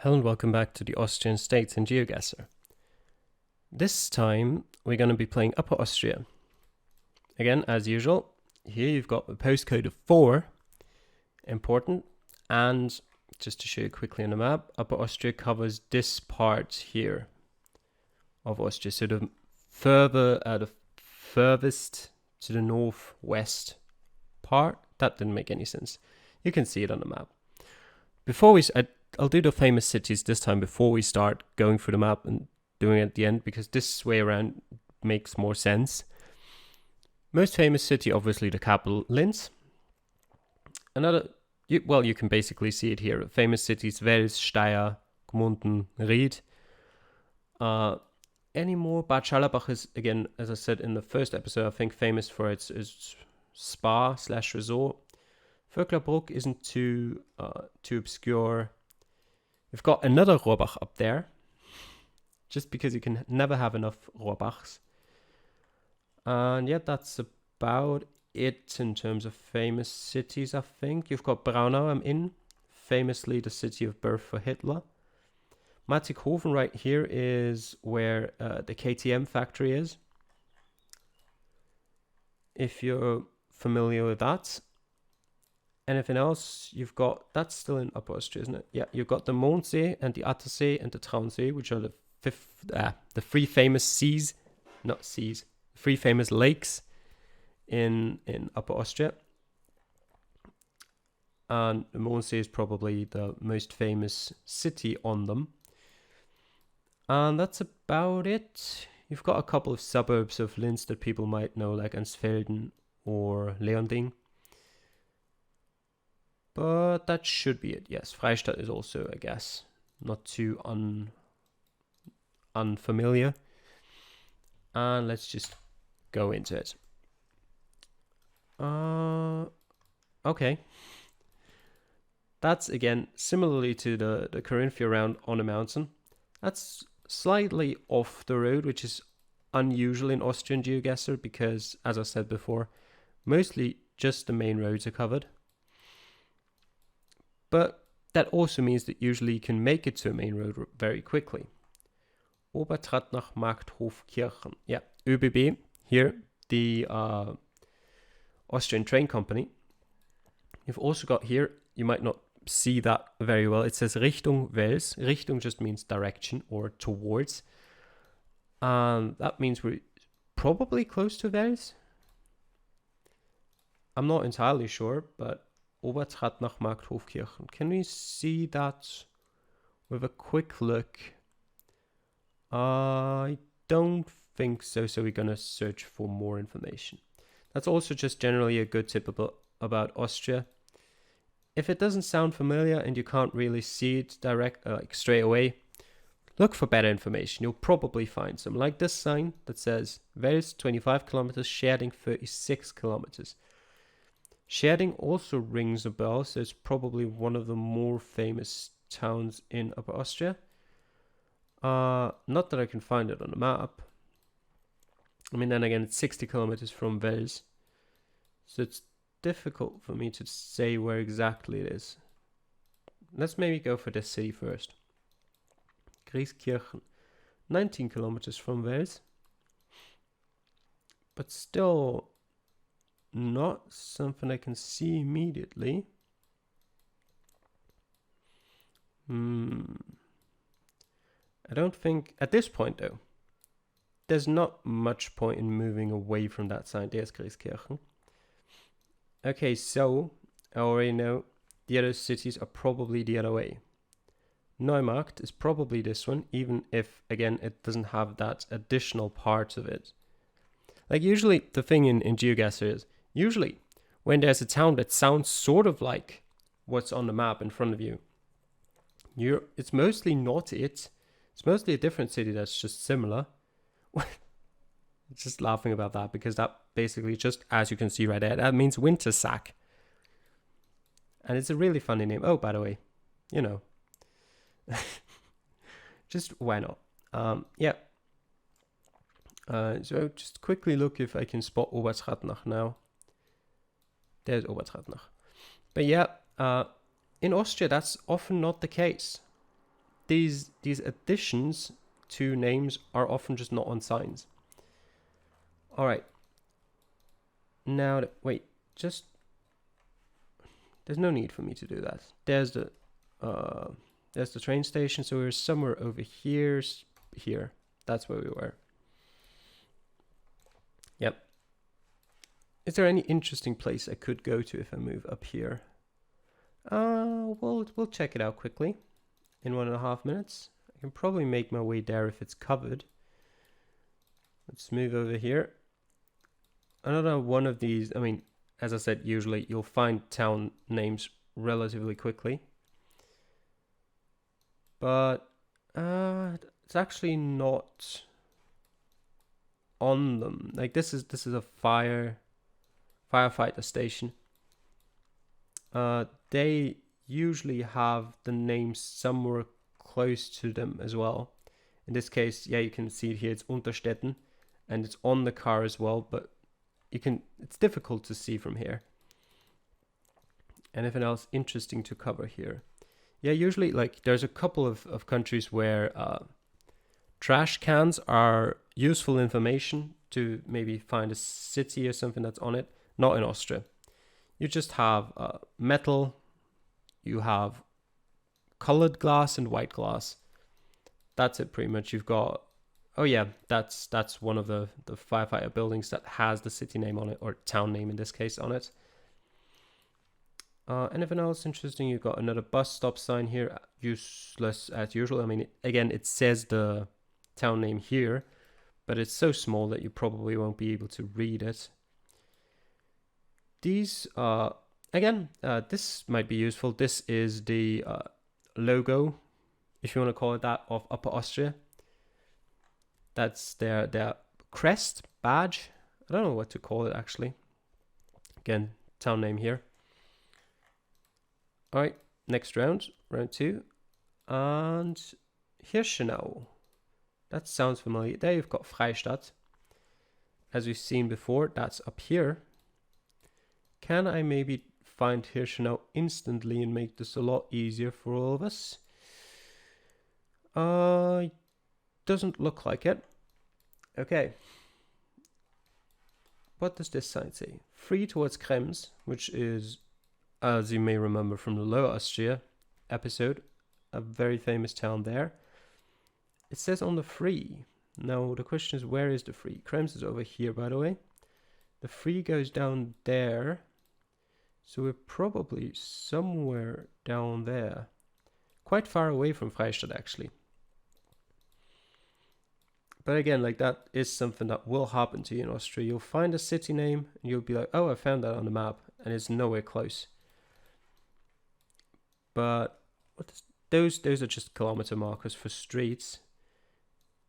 Hello and welcome back to the Austrian states in GeoGuessr. This time we're going to be playing Upper Austria. Again, as usual, here you've got a postcode of 4, important, and just to show you quickly on the map, Upper Austria covers this part here of Austria. So the furthest to the northwest part, that didn't make any sense. You can see it on the map. I'll do the famous cities this time before we start going through the map and doing it at the end, because this way around makes more sense. Most famous city, obviously the capital, Linz. You can basically see it here. Famous cities, Wels, Steyr, Gmunden, Ried. Anymore, Bad Scharlarbach is, again, as I said in the first episode, I think famous for its spa/resort. Vöcklerbruck isn't too obscure. We've got another Rohrbach up there, just because you can never have enough Rohrbachs. And yeah, that's about it in terms of famous cities, I think. You've got Braunau am Inn, famously the city of birth for Hitler. Mattighofen right here is where the KTM factory is, if you're familiar with that. Anything else you've got? That's still in Upper Austria, isn't it? Yeah, you've got the Mondsee and the Attersee and the Traunsee, which are the three famous three famous lakes in Upper Austria. And the Mondsee is probably the most famous city on them. And that's about it. You've got a couple of suburbs of Linz that people might know, like Ansfelden or Leonding. But that should be it. Yes, Freistadt is also, I guess, not too unfamiliar. And let's just go into it. Okay. That's, again, similarly to the Carinthia round on a mountain. That's slightly off the road, which is unusual in Austrian GeoGuessr because, as I said before, mostly just the main roads are covered. But that also means that usually you can make it to a main road very quickly. Obertrattnach Markthofkirchen. Yeah, ÖBB, here, the Austrian train company. You've also got here, you might not see that very well, it says Richtung Wels. Richtung just means direction or towards. And that means we're probably close to Wels. I'm not entirely sure, but Obertrattnach Markthofkirchen. Can we see that with a quick look? I don't think so, so we're going to search for more information. That's also just generally a good tip about Austria. If it doesn't sound familiar and you can't really see it straight away, look for better information. You'll probably find some, like this sign that says Wels 25 kilometers, Scherding 36 kilometers. Scherding also rings a bell, so it's probably one of the more famous towns in Upper Austria. Not that I can find it on the map. I mean, then again, it's 60 kilometers from Wels, so it's difficult for me to say where exactly it is. Let's maybe go for this city first. Grieskirchen, 19 kilometers from Wels, but still not something I can see immediately. I don't think, at this point though, there's not much point in moving away from that sign. There's Grieskirchen. Okay, so I already know the other cities are probably the other way. Neumarkt is probably this one, even if, again, it doesn't have that additional part of it. Like usually the thing in GeoGuessr is, usually when there's a town that sounds sort of like what's on the map in front of you, it's mostly not it. It's mostly a different city that's just similar. Just laughing about that because that basically just, as you can see right there, that means winter sack. And it's a really funny name. Oh, by the way, you know, just why not? Yeah. So just quickly look if I can spot Obertrattnach now. There's Obertrattnach. But yeah, in Austria, that's often not the case. these additions to names are often just not on signs. All right. Now, wait, just there's no need for me to do that. There's the train station. So we're somewhere over here. Here, that's where we were. Yep. Is there any interesting place I could go to if I move up here? We'll check it out quickly. In 1.5 minutes, I can probably make my way there if it's covered. Let's move over here. Another one of these, I mean, as I said, usually you'll find town names relatively quickly. But it's actually not on them. Like this is a firefighter station. They usually have the names somewhere close to them as well. In this case, yeah, you can see it here, it's Unterstetten, and it's on the car as well, but it's difficult to see from here. Anything else interesting to cover here? Yeah, usually like there's a couple of countries where trash cans are useful information to maybe find a city or something that's on it. Not in Austria. You just have metal, you have colored glass and white glass. That's it pretty much. You've got, oh yeah, that's one of the firefighter buildings that has the city name on it, or town name in this case on it. Anything else interesting? You've got another bus stop sign here, useless as usual. I mean, again, it says the town name here, but it's so small that you probably won't be able to read it. These, again, this might be useful. This is the logo, if you want to call it that, of Upper Austria. That's their crest, badge. I don't know what to call it actually. Again, town name here. All right, next round 2. And Hirschenau. That sounds familiar. There you've got Freistadt. As we've seen before, that's up here. Can I maybe find Hirschenau instantly and make this a lot easier for all of us? Doesn't look like it. Okay. What does this sign say? Free towards Krems, which is, as you may remember from the Lower Austria episode, a very famous town there. It says on the free. Now the question is, where is the free? Krems is over here, by the way. The free goes down there. So we're probably somewhere down there. Quite far away from Freistadt, actually. But again, like that is something that will happen to you in Austria. You'll find a city name and you'll be like, oh, I found that on the map, and it's nowhere close. But those are just kilometer markers for streets.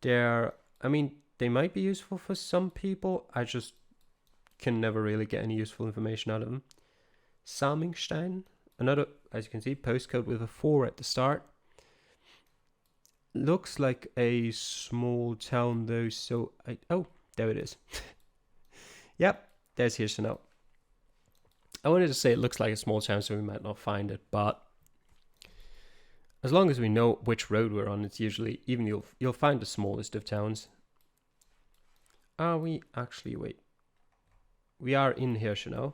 I mean, they might be useful for some people. I just can never really get any useful information out of them. Samingstein, another, as you can see, postcode with a 4 at the start. Looks like a small town though, so oh, there it is. Yep, there's Hirschenau. I wanted to say it looks like a small town, so we might not find it, but as long as we know which road we're on, it's usually, even you'll find the smallest of towns. Are we actually, wait. We are in Hirschenau.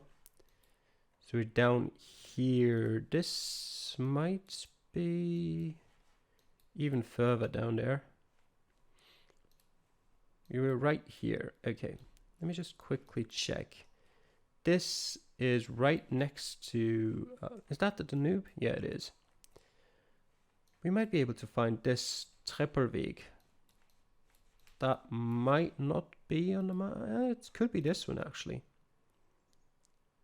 So we're down here. This might be even further down there. We were right here. Okay, let me just quickly check. This is right next to, is that the Danube? Yeah, it is. We might be able to find this Trepperweg. That might not be on the map. It could be this one actually.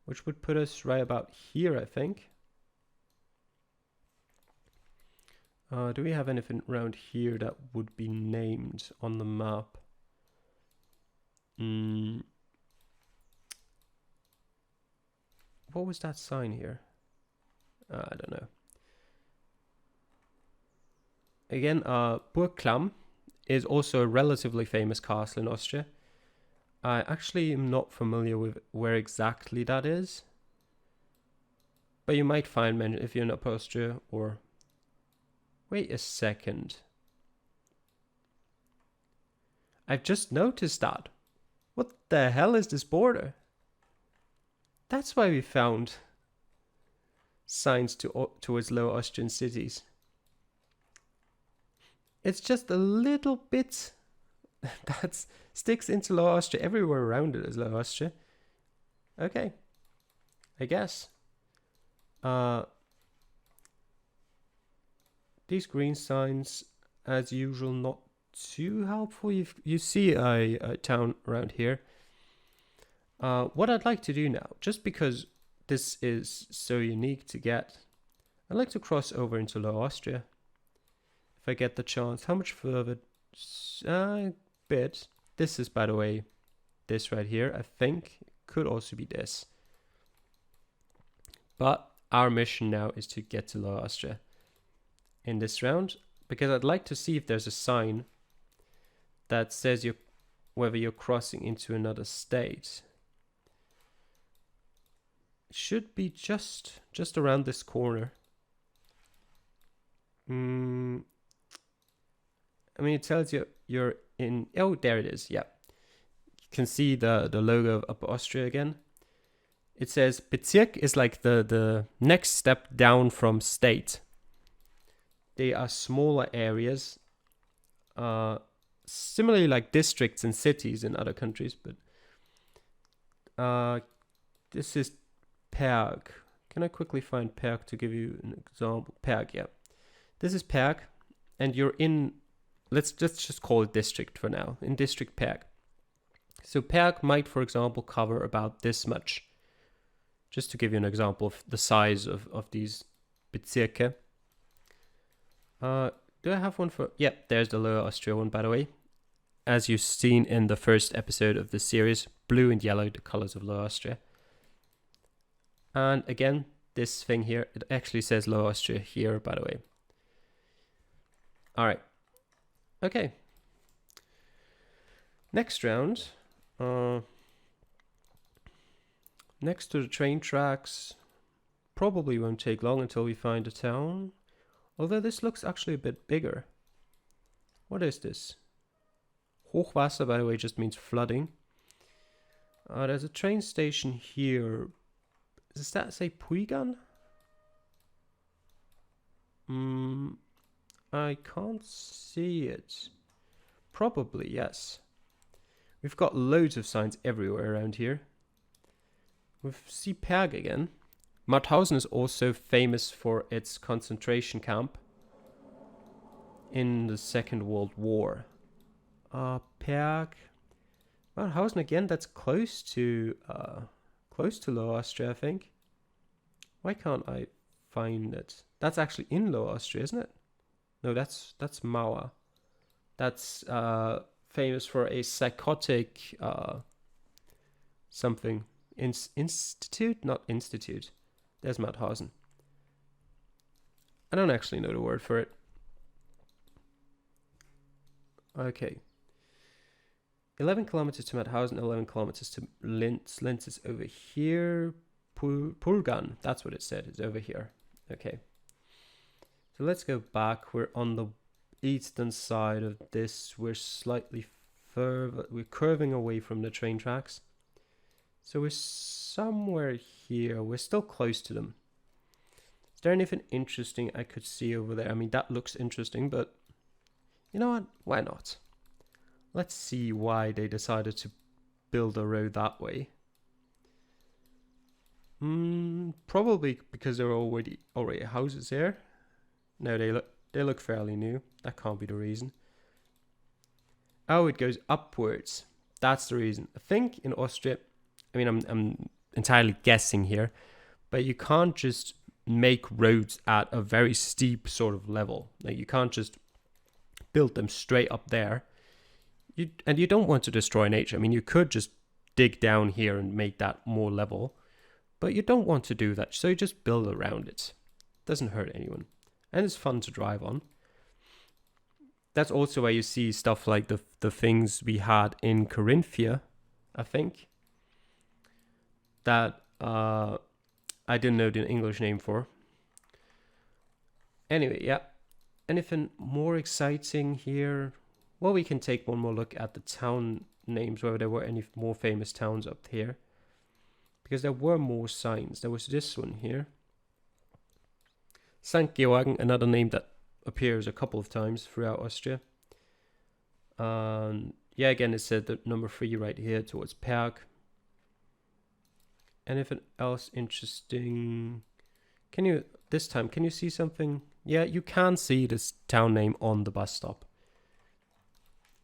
Which would put us right about here, I think. Do we have anything around here that would be named on the map? What was that sign here? I don't know. Again, Burg Klamm is also a relatively famous castle in Austria. I actually am not familiar with where exactly that is. But you might find, if you're in Upper Austria or Wait a second. I've just noticed that. What the hell is this border? That's why we found signs towards Lower Austrian cities. It's just a little bit that sticks into Lower Austria. Everywhere around it is Lower Austria. Okay, I guess. These green signs, as usual, not too helpful. You see a town around here. What I'd like to do now, just because this is so unique to get, I'd like to cross over into Lower Austria. If I get the chance. How much further? A bit. This is, by the way, this right here. I think it could also be this. But our mission now is to get to Lower Austria in this round, because I'd like to see if there's a sign that says whether you're crossing into another state. It should be just around this corner. I mean, it tells you you're in... Oh, there it is. Yeah. You can see the logo of Upper Austria again. It says Bezirk is like the next step down from state. They are smaller areas. Similarly like districts and cities in other countries. But this is Perg. Can I quickly find Perg to give you an example? Perg, yeah. This is Perg. And you're in... Let's just call it district for now. In district Perg. So Perg might, for example, cover about this much. Just to give you an example of the size of these Bezirke. Do I have one for... Yep, there's the Lower Austria one, by the way. As you've seen in the first episode of the series, blue and yellow, the colors of Lower Austria. And again, this thing here, it actually says Lower Austria here, by the way. Alright. Okay. Next round. Next to the train tracks. Probably won't take long until we find a town. Although this looks actually a bit bigger. What is this? Hochwasser, by the way, just means flooding. There's a train station here. Does that say Puigan? I can't see it. Probably, yes. We've got loads of signs everywhere around here. We see Perg again. Mauthausen is also famous for its concentration camp in the Second World War. Perg. Mauthausen again, that's close to Lower Austria, I think. Why can't I find it? That's actually in Lower Austria, isn't it? No, that's Mauer. That's famous for a psychotic something. Institute? Not institute. There's Mauthausen. I don't actually know the word for it. Okay. 11 kilometers to Mauthausen, 11 kilometers to Linz. Linz is over here. Pulgan, that's what it said. It's over here. Okay. So let's go back. We're on the eastern side of this. We're slightly further. We're curving away from the train tracks. So we're somewhere here. We're still close to them. Is there anything interesting I could see over there? I mean, that looks interesting, but you know what? Why not? Let's see why they decided to build a road that way. Probably because there are already houses here. No, they look fairly new. That can't be the reason. Oh, it goes upwards. That's the reason. I think in Austria, I mean, I'm entirely guessing here, but you can't just make roads at a very steep sort of level. Like, you can't just build them straight up there. And you don't want to destroy nature. I mean, you could just dig down here and make that more level, but you don't want to do that. So you just build around it. Doesn't hurt anyone. And it's fun to drive on. That's also where you see stuff like the things we had in Carinthia, I think. That I didn't know the English name for. Anyway, yeah. anything more exciting here? Well, we can take one more look at the town names, whether there were any more famous towns up here. Because there were more signs. There was this one here. St. Georgen, another name that appears a couple of times throughout Austria. Yeah, again, it said the number 3 right here towards Perg. Anything else interesting? Can you see something? Yeah, you can see this town name on the bus stop.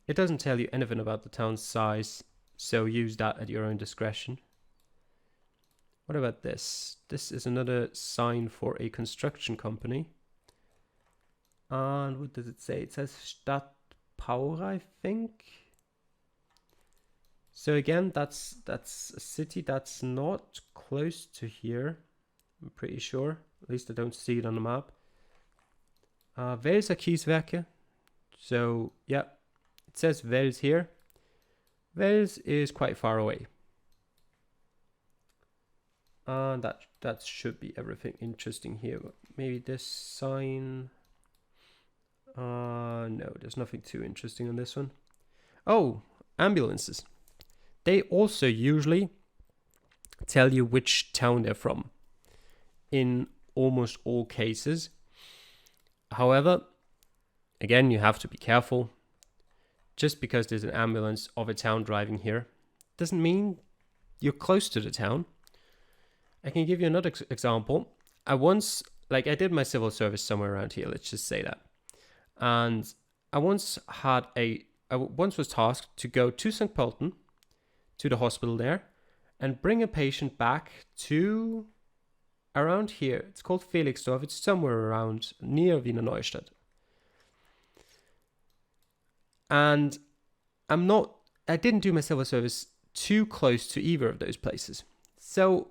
It doesn't tell you anything about the town's size, so use that at your own discretion. What about this? This is another sign for a construction company. And what does it say? It says Stadt Power, I think. So again, that's a city that's not close to here. I'm pretty sure. At least I don't see it on the map. Welser Kieswerke. So yeah, it says Wels here. Wels is quite far away. And that should be everything interesting here. Maybe this sign. No, there's nothing too interesting on this one. Oh, ambulances. They also usually tell you which town they're from in almost all cases. However, again, you have to be careful. Just because there's an ambulance of a town driving here doesn't mean you're close to the town. I can give you another example. I did my civil service somewhere around here, let's just say that. And I once was tasked to go to St. Pölten, to the hospital there, and bring a patient back to around here. It's called Felixdorf. It's somewhere around near Wiener Neustadt. And I didn't do my civil service too close to either of those places. So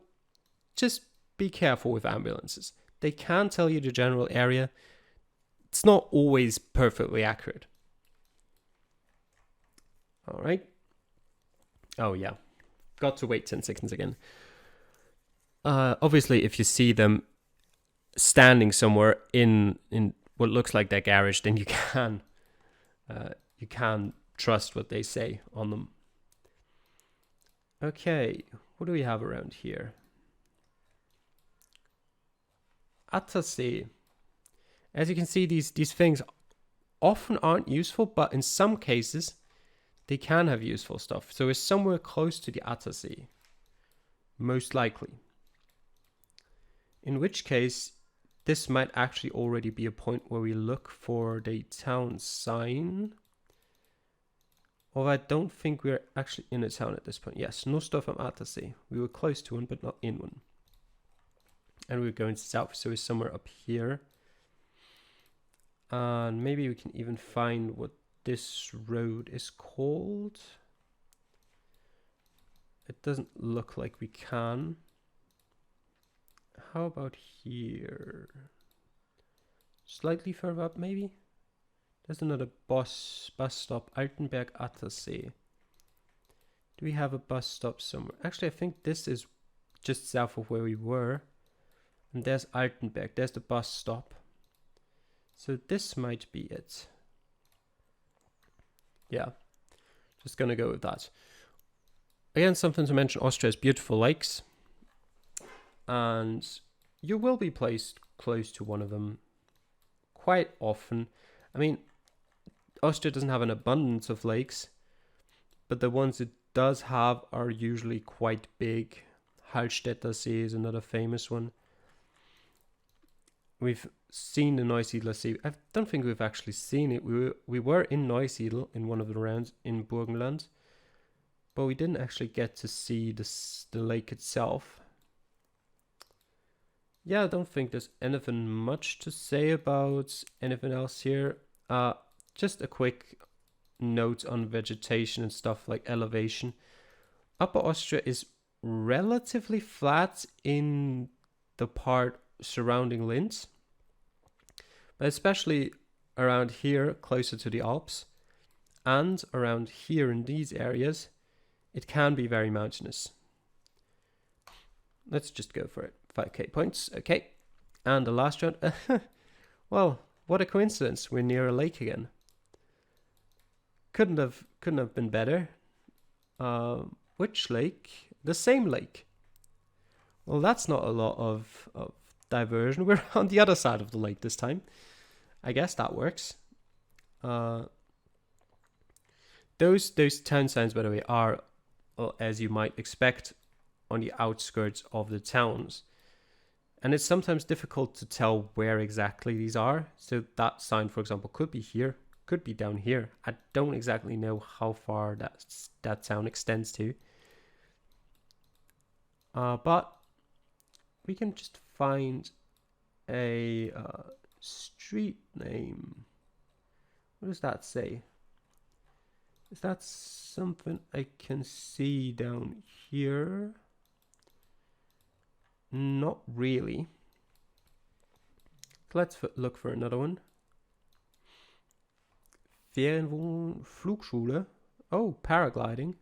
just be careful with ambulances. They can tell you the general area. It's not always perfectly accurate. All right. Oh, yeah. Got to wait 10 seconds again. Obviously, if you see them standing somewhere in what looks like their garage, then you can trust what they say on them. Okay, what do we have around here? Attersee. As you can see, these things often aren't useful, but in some cases, they can have useful stuff. So it's somewhere close to the Attersee, most likely. In which case, this might actually already be a point where we look for the town sign. Although I don't think we're actually in a town at this point. Yes, Nussdorf am Attersee. We were close to one, but not in one. And we're going south, so it's somewhere up here. And maybe we can even find what this road is called. It doesn't look like we can. How about here? Slightly further up, maybe? There's another bus stop, Altenberg Attersee. Do we have a bus stop somewhere? Actually, I think this is just south of where we were. And there's Altenberg, there's the bus stop. So this might be it. Yeah, just gonna go with that. Again, something to mention, Austria has beautiful lakes. And you will be placed close to one of them quite often. I mean, Austria doesn't have an abundance of lakes, but the ones it does have are usually quite big. Hallstätter See is another famous one. We've seen the Neusiedler See. I don't think we've actually seen it. We were in Neusiedl in one of the rounds in Burgenland, but we didn't actually get to see the lake itself. Yeah, I don't think there's anything much to say about anything else here. Just a quick note on vegetation and stuff like elevation. Upper Austria is relatively flat in the part surrounding Linz, but especially around here closer to the Alps and around here in these areas, it can be very mountainous. Let's just go for it. 5k points, okay. And the last round, well, what a coincidence. We're near a lake again. Couldn't have been better. Which lake? The same lake. Well, that's not a lot of diversion. We're on the other side of the lake this time. I guess that works. Those town signs, by the way, are, as you might expect, on the outskirts of the towns. And it's sometimes difficult to tell where exactly these are. So that sign, for example, could be here, could be down here. I don't exactly know how far that town extends to. But we can just find a street name. What does that say? Is that something I can see down here? Not really. Let's look for another one. Ferienwohnung, Flugschule. Oh, paragliding.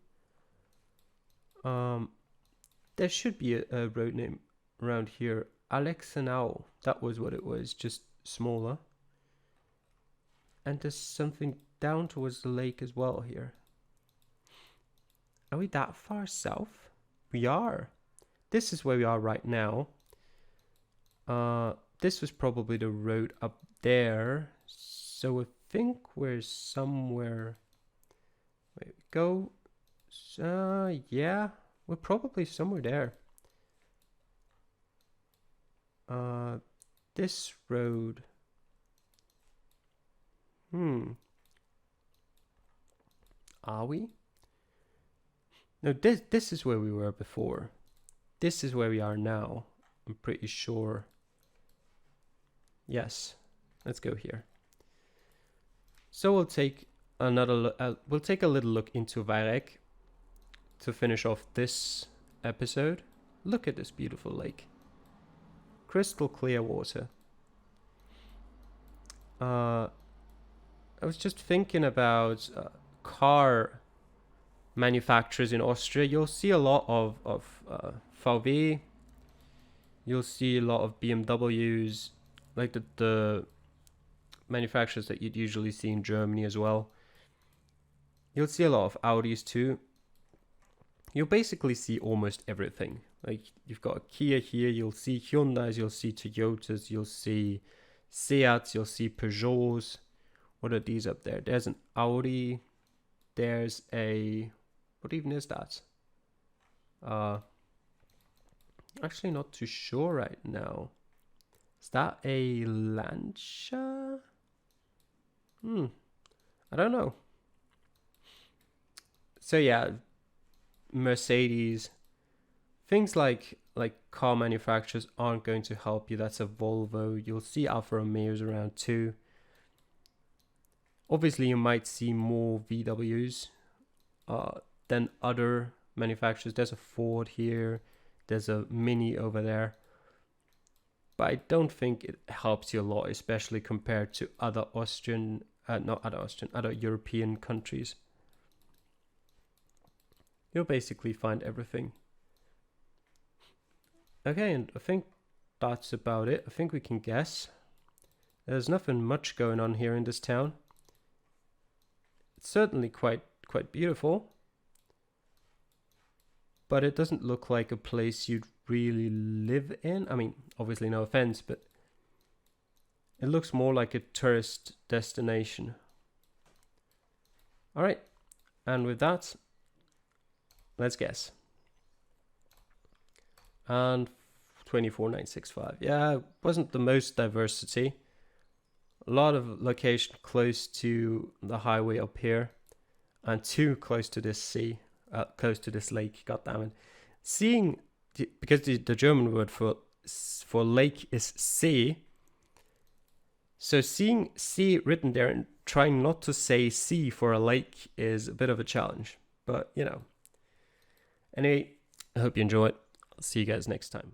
There should be a road name around here. Alexanau. That was what it was, just smaller. And there's something down towards the lake as well here. Are we that far south? We are. This is where we are right now. This was probably the road up there. So I think we're somewhere. Wait, we go. Yeah, we're probably somewhere there. This road. Are we? No, this is where we were before. This is where we are now. I'm pretty sure. Yes, let's go here. So we'll take another look. We'll take a little look into Werdok to finish off this episode. Look at this beautiful lake. Crystal clear water. I was just thinking about car manufacturers in Austria. You'll see a lot of VW. You'll see a lot of BMWs, like the manufacturers that you'd usually see in Germany as well. You'll see a lot of Audis too. You'll basically see almost everything. Like you've got a Kia here, you'll see Hyundais, you'll see Toyotas, you'll see Seats, you'll see Peugeots. What are these up there? There's an Audi. There's a... What even is that? Actually not too sure right now. Is that a Lancia? I don't know. So yeah, Mercedes. Things like car manufacturers aren't going to help you. That's a Volvo. You'll see Alfa Romeos around too. Obviously, you might see more VWs than other manufacturers. There's a Ford here. There's a Mini over there. But I don't think it helps you a lot, especially compared to other other European countries. You'll basically find everything. Okay, and I think that's about it. I think we can guess. There's nothing much going on here in this town. It's certainly quite beautiful. But it doesn't look like a place you'd really live in. I mean, obviously no offense, but it looks more like a tourist destination. All right, and with that, let's guess. And 24965. Yeah, it wasn't the most diversity. A lot of location close to the highway up here, and too close to this sea, close to this lake. God damn it! Because the German word for lake is See. So seeing See written there and trying not to say sea for a lake is a bit of a challenge. But you know. Anyway, I hope you enjoy it. I'll see you guys next time.